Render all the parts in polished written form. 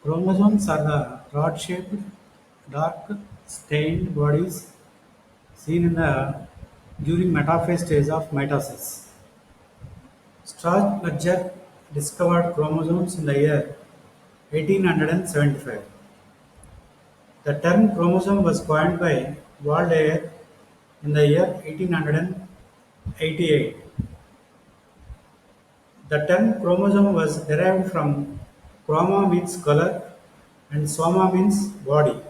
Chromosomes are the rod-shaped, dark-stained bodies seen during metaphase stage of mitosis. Strasburg discovered chromosomes in the year 1875. The term chromosome was coined by Waldeyer in the year 1888. The term chromosome was derived from chroma means color and soma means body.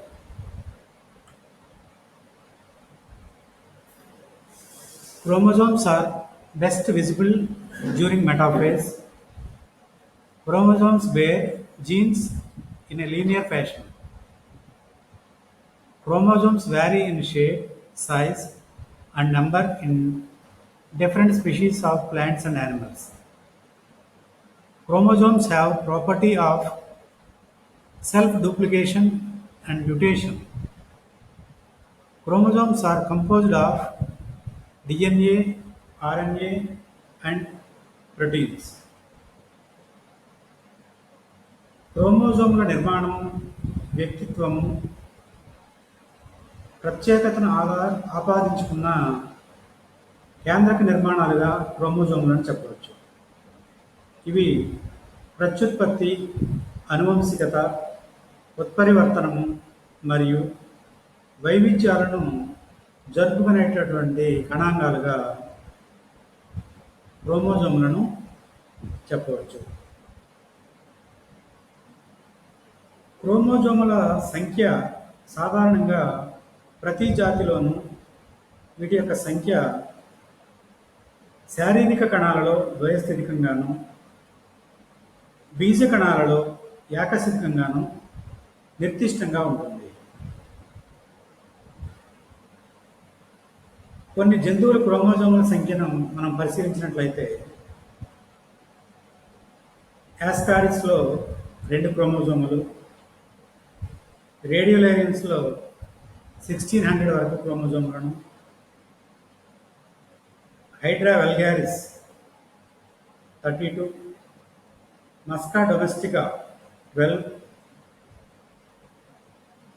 Chromosomes are best visible during metaphase. Chromosomes bear genes in a linear fashion. Chromosomes vary in shape, size, and number in different species of plants and animals. Chromosomes have property of self-duplication and mutation. Chromosomes are composed of DNA, RNA, and proteins. క్రోమోజోముల నిర్మాణం, వ్యక్తిత్వము, ప్రత్యేకతను ఆపాదించుకున్న కేంద్రక నిర్మాణాలుగా క్రోమోజోములను చెప్పవచ్చు. ఇవి ప్రత్యుత్పత్తి, అనువంశికత, ఉత్పరివర్తనము మరియు వైవిధ్యాలను జరుపుకునేటటువంటి కణాంగాలుగా క్రోమోజోములను చెప్పవచ్చు. క్రోమోజోముల సంఖ్య సాధారణంగా ప్రతి జాతిలోనూ వీటి యొక్క సంఖ్య శారీరక కణాలలో ద్వయస్థితికంగాను, బీజ కణాలలో ఏకస్థితికంగాను నిర్దిష్టంగా ఉంటుంది. కొన్ని జంతువుల క్రోమోజోముల సంఖ్యను మనం పరిశీలించినట్లయితే యాస్కారిస్లో 2 క్రోమోజోములు, రేడియోలైరియన్స్లో 1600 వరకు క్రోమోజోములను, Hydra vulgaris 32, Musca domestica 12,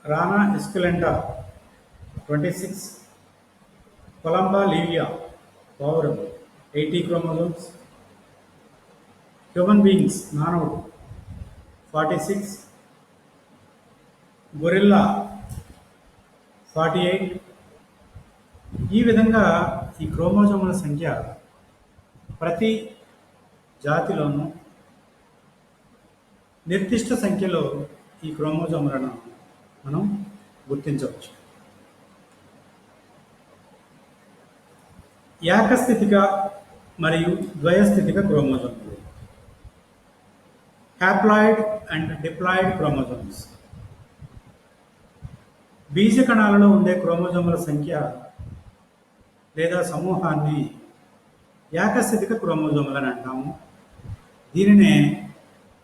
Rana esculenta 26, Columba livia పౌరం 80 క్రోమోజోమ్స్, హ్యూమన్ బీయింగ్స్ మానవుడు 46, గొరిల్లా 48. ఈ విధంగా ఈ క్రోమోజోముల సంఖ్య ప్రతి జాతిలోనూ నిర్దిష్ట సంఖ్యలో ఈ క్రోమోజోములను మనం గుర్తించవచ్చు. ఏకస్థితిక మరియు ద్వయస్థితిక క్రోమోజోములు, హ్యాప్లాయిడ్ అండ్ డిప్లాయిడ్ క్రోమోజోమ్స్. బీజ కణాలలో ఉండే క్రోమోజోముల సంఖ్య లేదా సమూహాన్ని ఏకస్థితిక క్రోమోజోములని అంటాము. దీనినే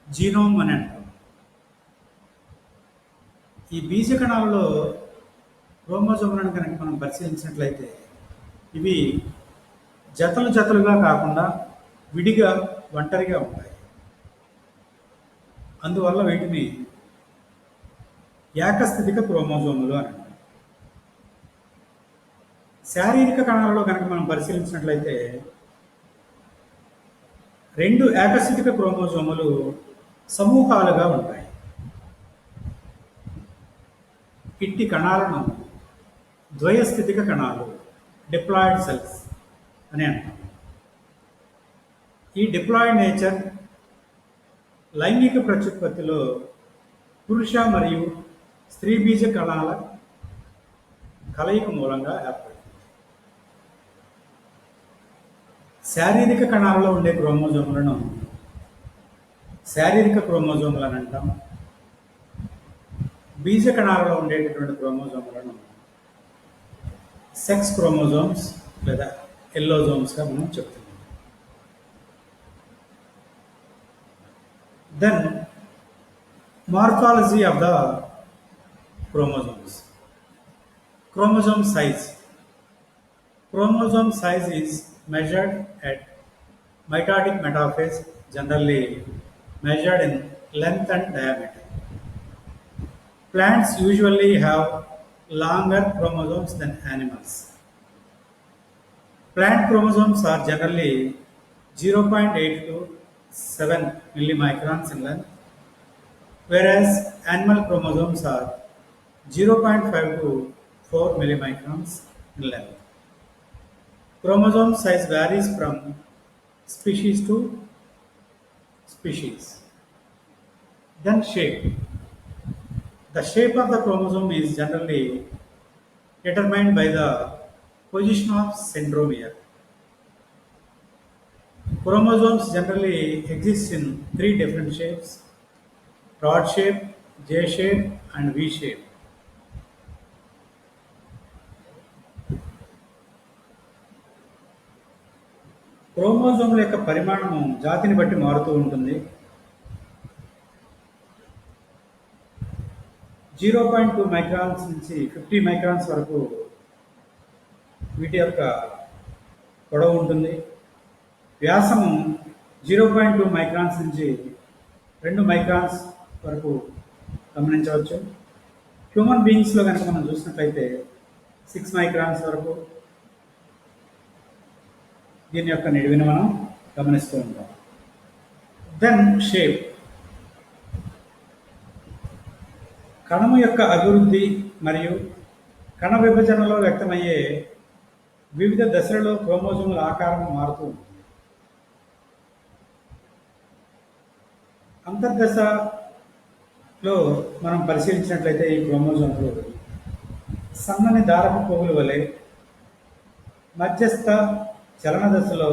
జీనోమ్ అని అంటాము. ఈ బీజ కణాలలో క్రోమోజోములను కనుక మనం పరిశీలించినట్లయితే ఇవి జతలుగా కాకుండా విడిగా, ఒంటరిగా ఉంటాయి. అందువల్ల వీటిని ఏకస్థితిక క్రోమోజోములు అని అంటారు. శారీరక కణాలలో కనుక మనం పరిశీలించినట్లయితే 2 ఏకస్థితిక క్రోమోజోములు సమూహాలుగా ఉంటాయి. ఇట్టి కణాలను ద్వయస్థితిక కణాలు, డిప్లాయిడ్ సెల్స్ అని అంటాం. ఈ డిప్లాయిడ్ నేచర్ లైంగిక ప్రత్యుత్పత్తిలో పురుష మరియు స్త్రీ బీజ కణాల కలయిక మూలంగా ఏర్పడుతుంది. శారీరక కణాలలో ఉండే క్రోమోజోములను శారీరక క్రోమోజోములు అని అంటాం. బీజ కణాలలో ఉండేటటువంటి క్రోమోజోములను సెక్స్ క్రోమోజోమ్స్ లేదా ఎల్లోజోమ్స్గా మనం చెప్తున్నాం. Then morphology of the chromosomes. Chromosome size. Chromosome size is measured at mitotic metaphase, generally measured in length and diameter. Plants usually have longer chromosomes than animals. Plant chromosomes are generally 0.8 to 7 millimicrons in length, whereas animal chromosomes are 0.5 to 4 millimicrons in length. Chromosome size varies from species to species. Then shape. The shape of the chromosome is generally determined by the position of centromere. Chromosomes generally exist in three different shapes: rod shape, J shape, and V shape. క్రోమోజోమ్ల యొక్క పరిమాణము జాతిని బట్టి మారుతూ ఉంటుంది. 0.2 microns నుంచి 50 microns వరకు వీటి యొక్క పొడవు ఉంటుంది. వ్యాసము 0.2 మైక్రాన్స్ నుంచి 2 మైక్రాన్స్ వరకు గమనించవచ్చు. హ్యూమన్ బీయింగ్స్లో కనుక మనం చూసినట్లయితే 6 మైక్రాన్స్ వరకు దీని యొక్క నిడివిని మనం గమనిస్తూ ఉంటాం. Then shape. కణము యొక్క అభివృద్ధి మరియు కణ విభజనలో వ్యక్తమయ్యే వివిధ దశలలో క్రోమోజోముల ఆకారం మారుతూ ఉంటుంది. అంతర్దశలో మనం పరిశీలించినట్లయితే ఈ క్రోమోజోములు సన్నని దారపు పోగుల వలె, మధ్యస్థ చలన దశలో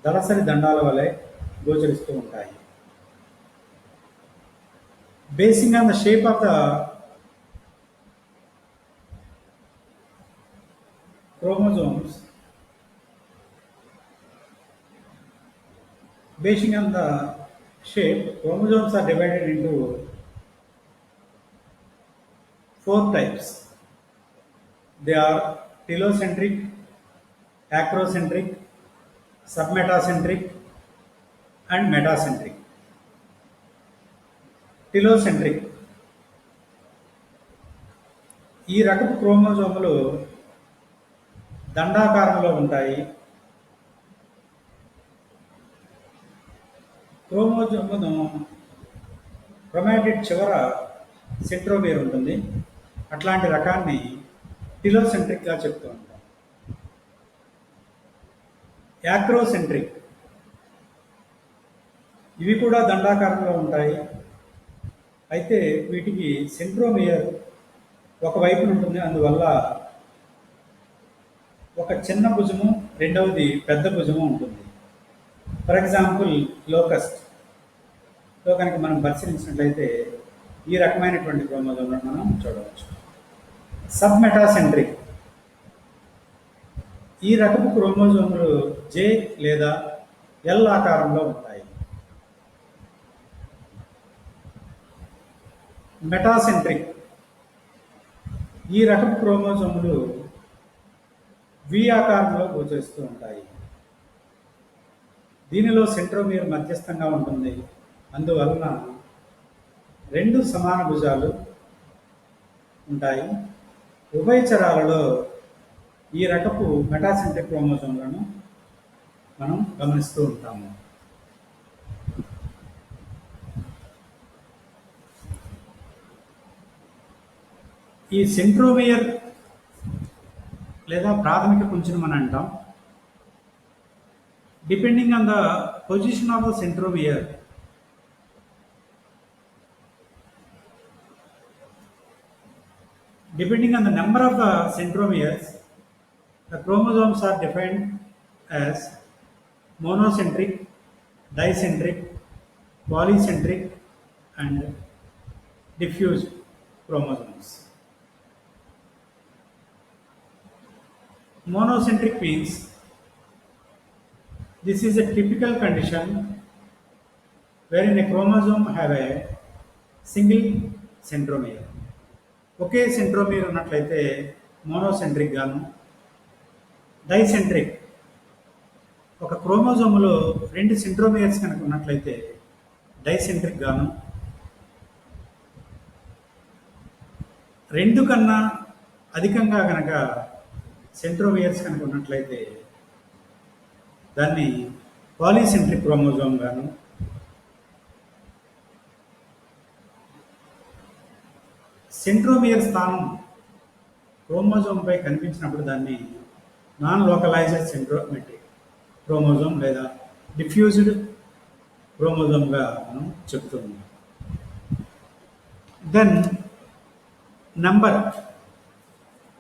దళసరి దండాల వలె గోచరిస్తూ ఉంటాయి. Basing on the shape of the chromosomes, basing on the shape, chromosomes are divided into 4 types. They are telocentric, acrocentric, submetacentric, and metacentric. టిలోసెంట్రిక్. ఈ రకపు క్రోమోజోములు దండాకారంలో ఉంటాయి. క్రోమోజోమును క్రోమాటిడ్ చివర సెంట్రోమియర్ ఉంటుంది. అట్లాంటి రకాన్ని టిలోసెంట్రిక్గా చెప్తూ ఉంటాం. యాక్రోసెంట్రిక్. ఇవి కూడా దండాకారంలో ఉంటాయి. అయితే వీటికి సెంట్రోమియర్ ఒకవైపున ఉంటుంది. అందువల్ల ఒక చిన్న భుజము, రెండవది పెద్ద భుజము ఉంటుంది. ఫర్ ఎగ్జాంపుల్ లోకస్ట్లో కనుక మనం పరిశీలించినట్లయితే ఈ రకమైనటువంటి క్రోమోజోమ్లను మనం చూడవచ్చు. సబ్మెటాసెంట్రిక్. ఈ రకపు క్రోమోజోములు జే లేదా ఎల్ ఆకారంలో ఉంటాయి. మెటాసెంట్రిక్. ఈ రకపు క్రోమోజోములు వి ఆకారంలో గోచరిస్తూ ఉంటాయి. దీనిలో సెంట్రోమియర్ మధ్యస్థంగా ఉంటుంది. అందువలన 2 సమాన భుజాలు ఉంటాయి. ఉభయచరాలలో ఈ రకపు మెటాసెంట్రిక్ క్రోమోజోమ్లను మనం గమనిస్తూ ఉంటాము. ఈ సెంట్రోమియర్ లేదా ప్రాథమిక కుంచును మనం అంటాం. Depending on the position of the centromere, depending on the number of the centromeres, the chromosomes are defined as monocentric, dicentric, polycentric, and diffuse chromosomes. Monocentric means this is a typical condition wherein a chromosome have a single centromere. Okay centromere ఉన్నట్లయితే మోనోసెంట్రిక్ గాను, డైసెంట్రిక్ ఒక క్రోమోజోములో రెండు centromeres కనుక ఉన్నట్లయితే డైసెంట్రిక్ గాను, రెండు కన్నా అధికంగా కనుక సెంట్రోమియర్స్ కనుక ఉన్నట్లయితే దాన్ని పాలీసెంట్రిక్ క్రోమోజోమ్ గాను, సెంట్రోమియర్ స్థానం క్రోమోజోమ్పై కనిపించినప్పుడు దాన్ని నాన్ లోకలైజ్డ్ సెంట్రోమెట్రిక్ క్రోమోజోమ్ లేదా డిఫ్యూజ్డ్ క్రోమోజోమ్గా మనం చెప్తున్నాం. Then number,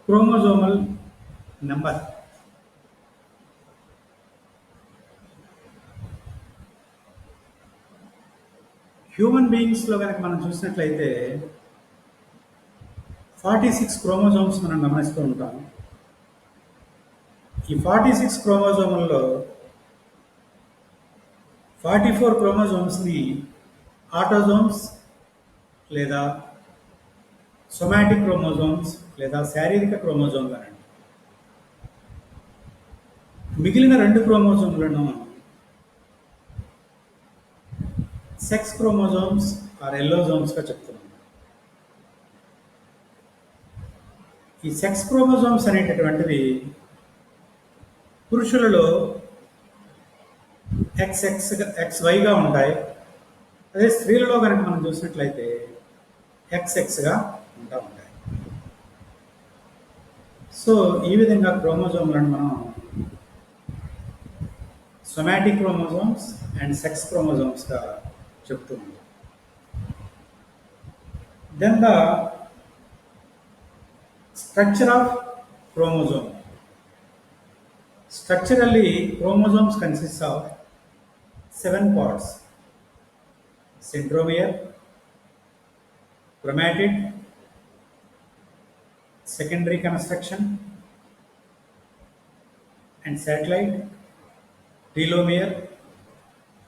chromosomal number. Human బీయింగ్స్లో కనుక మనం చూసినట్లయితే 46 క్రోమోజోమ్స్ మనం గమనిస్తూ ఉంటాం. ఈ 46 క్రోమోజోముల్లో 44 క్రోమోజోమ్స్ని ఆటోజోమ్స్ లేదా సొమాటిక్ క్రోమోజోమ్స్ లేదా శారీరక క్రోమోజోమ్లు అనండి. మిగిలిన 2 క్రోమోజోమ్లను సెక్స్ క్రోమోజోమ్స్ ఆర్ ఎల్లోజోమ్స్గా చెప్తున్నాం. ఈ సెక్స్ క్రోమోజోమ్స్ అనేటటువంటివి పురుషులలో XYగా ఉంటాయి. అదే స్త్రీలలో కనుక మనం చూసినట్లయితే XXగా ఉంటాయి. సో ఈ విధంగా క్రోమోజోమ్లను మనం సొమాటిక్ క్రోమోజోమ్స్ అండ్ సెక్స్ క్రోమోజోమ్స్గా చెప్తున్నాం. Then the structure of chromosome. Structurally, chromosomes consist of 7 parts: centromere, chromatid, secondary construction and satellite, telomere,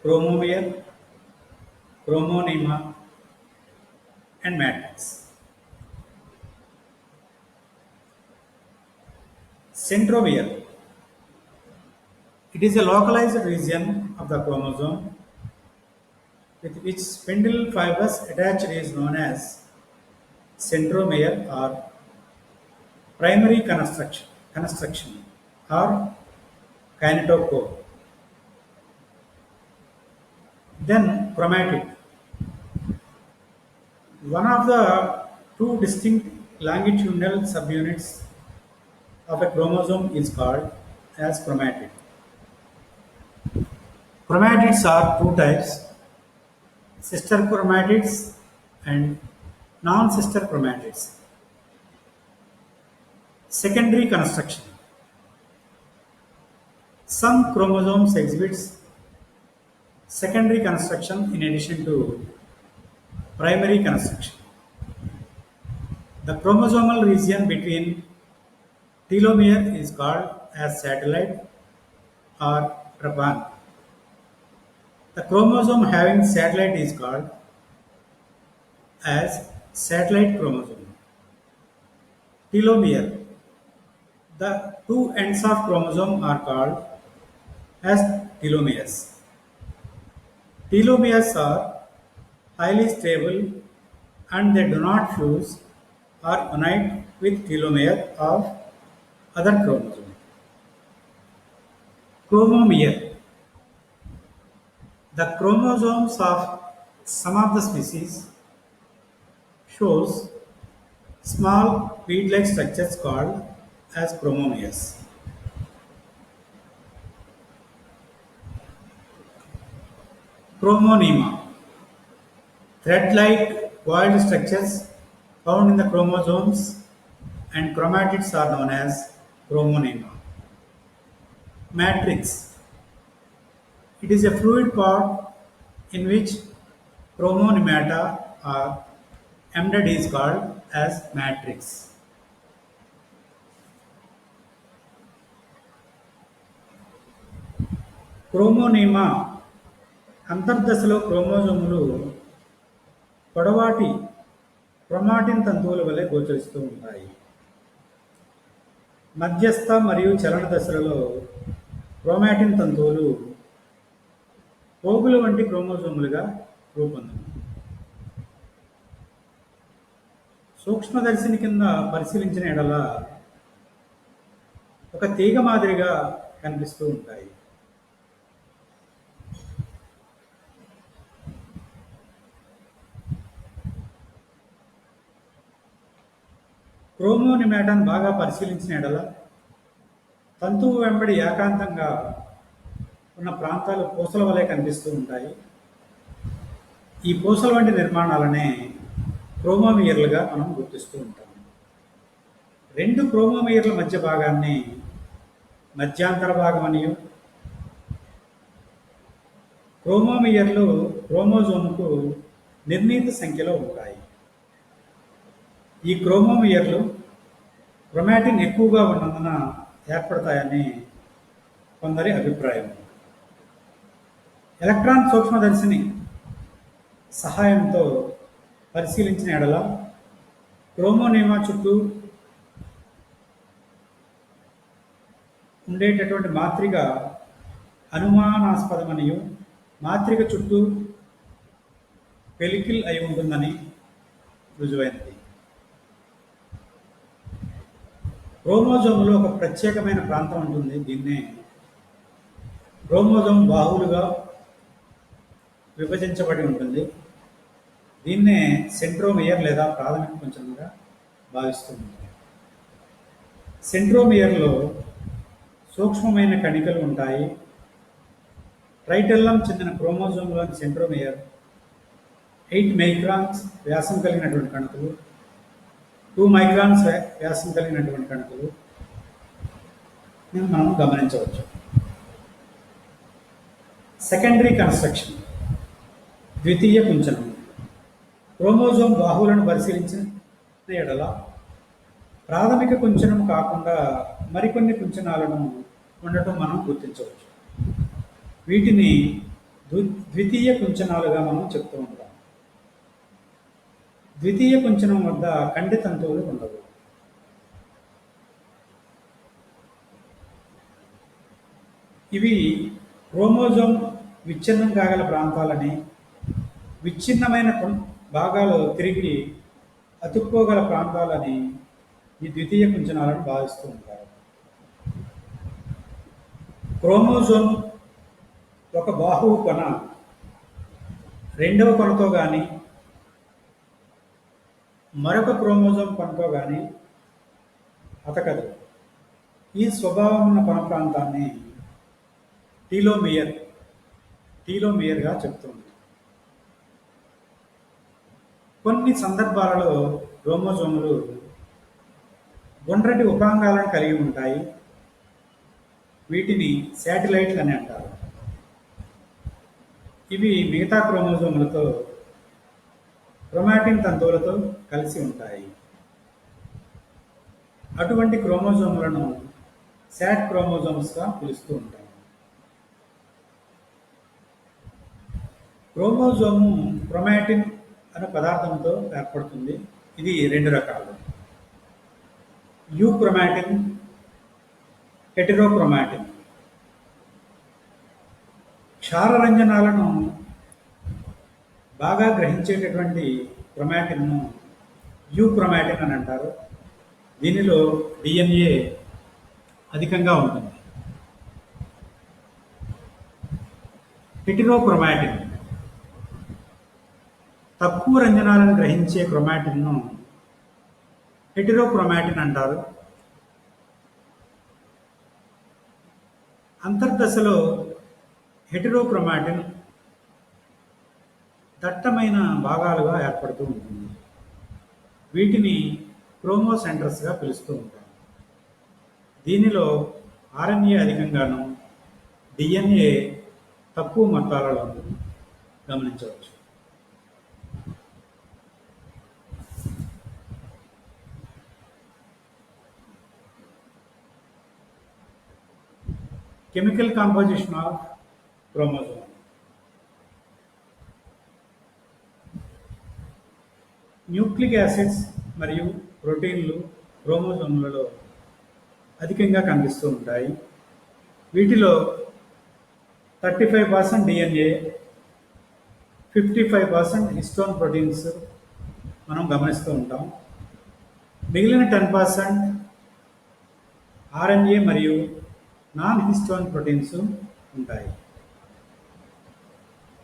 chromomere, chromonema and matrix. Centromere. It is a localized region of the chromosome with which spindle fibers attached is known as centromere or primary construction or kinetochore. Then chromatid. One of the two distinct longitudinal subunits of a chromosome is called as chromatid. Chromatids are two types: sister chromatids and non-sister chromatids. Secondary construction. Some chromosomes exhibits secondary construction in addition to primary construction. The chromosomal region between telomere is called as satellite or trapane. The chromosome having satellite is called as satellite chromosome. Telomere. The two ends of chromosome are called as telomeres. Telomeres are highly stable and they do not fuse or unite with telomere of other chromosome. Chromomere. The chromosomes of some of the species shows small bead-like structures called as chromomeres. Chromonema. Thread-like coiled structures found in the chromosomes and chromatids are known as chromonema. Matrix. It is a fluid pod in which chromonemata are embedded is called as matrix. Chromonema అంతర్దశలో క్రోమోజోములు పొడవాటి chromatin తంతువుల వలె గోచరిస్తూ ఉంటాయి. మధ్యస్థ మరియు చలన దశలలో chromatin తంతువులు పోగుల వంటి క్రోమోజోములుగా రూపొందును. సూక్ష్మదర్శిని కింద పరిశీలించిన ఎడల ఒక తీగ మాదిరిగా కనిపిస్తూ ఉంటాయి. క్రోమోనిమాటాన్ బాగా పరిశీలించిన ఎడల తంతువు వెంబడి ఏకాంతంగా ఉన్న ప్రాంతాలు పూసల వలె కనిపిస్తూ ఉంటాయి. ఈ పూసల వంటి నిర్మాణాలనే క్రోమోమియర్లుగా మనం గుర్తిస్తూ ఉంటాం. రెండు క్రోమోమియర్ల మధ్య భాగాన్ని మధ్యాంతర భాగం అనియు, క్రోమోమియర్లు క్రోమోజోముకు నిర్ణీత సంఖ్యలో ఉంటాయి. ఈ క్రోమోమియర్లు క్రోమాటిన్ ఎక్కువగా ఉన్నందున ఏర్పడతాయని కొందరి అభిప్రాయం. ఎలక్ట్రాన్ సూక్ష్మదర్శిని సహాయంతో పరిశీలించిన ఎడల క్రోమోనిమా చుట్టూ ఉండేటటువంటి మాత్రిక అనుమానాస్పదమనియు, మాత్రిక చుట్టూ పెలికిల్ అయి ఉంటుందని రుజువైనది. క్రోమోజోములో ఒక ప్రత్యేకమైన ప్రాంతం ఉంటుంది. దీన్నే క్రోమోజోమ్ బాహువులుగా విభజించబడి ఉంటుంది. దీన్నే సెంట్రోమియర్ లేదా ప్రాథమిక కుంచముగా భావిస్తూ ఉంటారు. సెంట్రోమియర్లో సూక్ష్మమైన కణికలు ఉంటాయి. ట్రైటెల్లం చెందిన క్రోమోజోమ్లోని సెంట్రోమియర్ 8 మైక్రాన్స్ వ్యాసం కలిగినటువంటి కణుకలు, 2 మైక్రాన్స్ వ్యాసం కలిగినటువంటి కణుకలు మనం గమనించవచ్చు. సెకండరీ కన్స్ట్రక్షన్, ద్వితీయ కుంచనం. క్రోమోజోమ్ బాహువులను పరిశీలించిన ఎడల ప్రాథమిక కుంచనం కాకుండా మరికొన్ని కుంచనాలను ఉండటం మనం గుర్తించవచ్చు. వీటిని ద్వితీయ కుంచనాలుగా మనం చెప్తూ ఉంటాం. ద్వితీయ కుంచనం వద్ద కంటి తంతువులు ఉండవు. ఇవి క్రోమోజోమ్ విచ్ఛిన్నం కాగల ప్రాంతాలని, విచ్ఛిన్నమైన భాగాలు తిరిగి అతుక్కోగల ప్రాంతాలని ఈ ద్వితీయ కుంచనాలను భావిస్తూ ఉంటారు. క్రోమోజోమ్ ఒక బాహువు కొన రెండవ కొనతో కానీ మరొక క్రోమోజోమ్ కొనతో కానీ అతకదు. ఈ స్వభావం ఉన్న కొన ప్రాంతాన్ని టీలోమియర్గా చెప్తుంది. కొన్ని సందర్భాలలో క్రోమోజోములు గుండ్రటి ఉపాంగాలను కలిగి ఉంటాయి. వీటిని శాటిలైట్లు అని అంటారు. ఇవి మిగతా క్రోమోజోములతో క్రోమాటిన్ తంతువులతో కలిసి ఉంటాయి. అటువంటి క్రోమోజోములను శాట్ క్రోమోజోమ్స్గా పిలుస్తూ ఉంటారు. క్రోమోజోము క్రోమాటిన్ అనే పదార్థంతో ఏర్పడుతుంది. ఇది రెండు రకాలు: యూక్రోమాటిన్, హెటెరోక్రోమాటిన్. క్షారరంజనాలను బాగా గ్రహించేటటువంటి క్రోమాటిన్ను యూక్రోమాటిన్ అని అంటారు. దీనిలో డిఎన్ఏ అధికంగా ఉంటుంది. హెటెరోక్రోమాటిన్ తక్కువ రంజనాలను గ్రహించే క్రోమాటిన్ను హెటెరోక్రోమాటిన్ అంటారు. అంతర్దశలో హెటెరోక్రోమాటిన్ దట్టమైన భాగాలుగా ఏర్పడుతూ ఉంటుంది. వీటిని క్రోమోసెంటర్స్గా పిలుస్తూ ఉంటారు. దీనిలో ఆర్ఎన్ఏ అధికంగాను, డిఎన్ఏ తక్కువ మొత్తాలలో గమనించవచ్చు. Chemical composition of chromosome. Nucleic acids మరియు ప్రోటీన్లు క్రోమోజోమ్లలో అధికంగా కనిపిస్తూ ఉంటాయి. వీటిలో 35% డిఎన్ఏ, 55% హిస్టోన్ ప్రోటీన్స్ మనం గమనిస్తూ ఉంటాం. మిగిలిన 10% ఆర్ఎన్ఏ మరియు నాన్ హిస్టోన్ ప్రోటీన్స్ ఉంటాయి.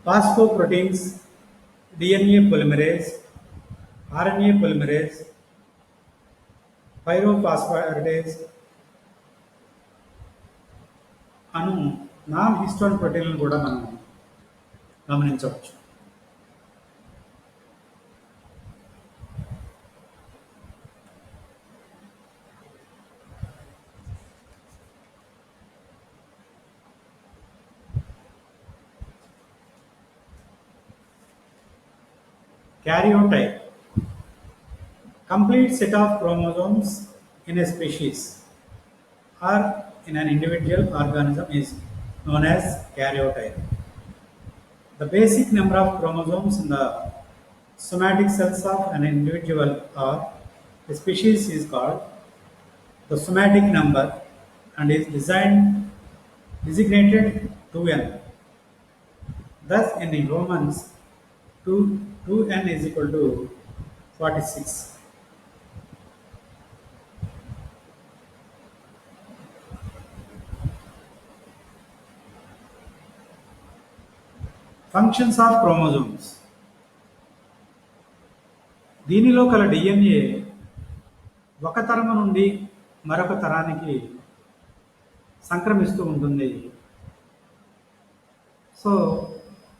ఫాస్ఫోప్రోటీన్స్, డిఎన్ఏ పొలిమరేజ్, ఆర్ఎన్ఏ పొలిమరేజ్, పైరోఫాస్ఫారిడేజ్ అను నాన్ హిస్టోన్ ప్రోటీన్లను కూడా మనం గమనించవచ్చు. Karyotype, complete set of chromosomes in a species or in an individual organism is known as karyotype. The basic number of chromosomes in the somatic cells of an individual or a species is called the somatic number and is designated 2n. Thus, in humans, 2n is equal to 46. Functions of chromosomes. దీనిలో కల DNA ఒక తరము నుండి మరొక తరానికి సంక్రమిస్తూ ఉంటుంది. So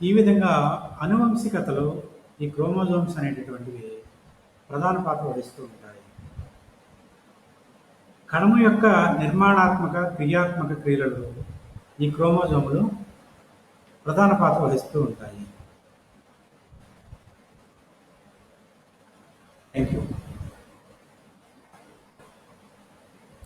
ఈ విధంగా అనువంశికతలో ఈ క్రోమోజోమ్స్ అనేటటువంటివి ప్రధాన పాత్ర వహిస్తూ ఉంటాయి. కణము యొక్క నిర్మాణాత్మక క్రియాత్మక క్రియలలో ఈ క్రోమోజోములు ప్రధాన పాత్ర వహిస్తూ ఉంటాయి. Thank you.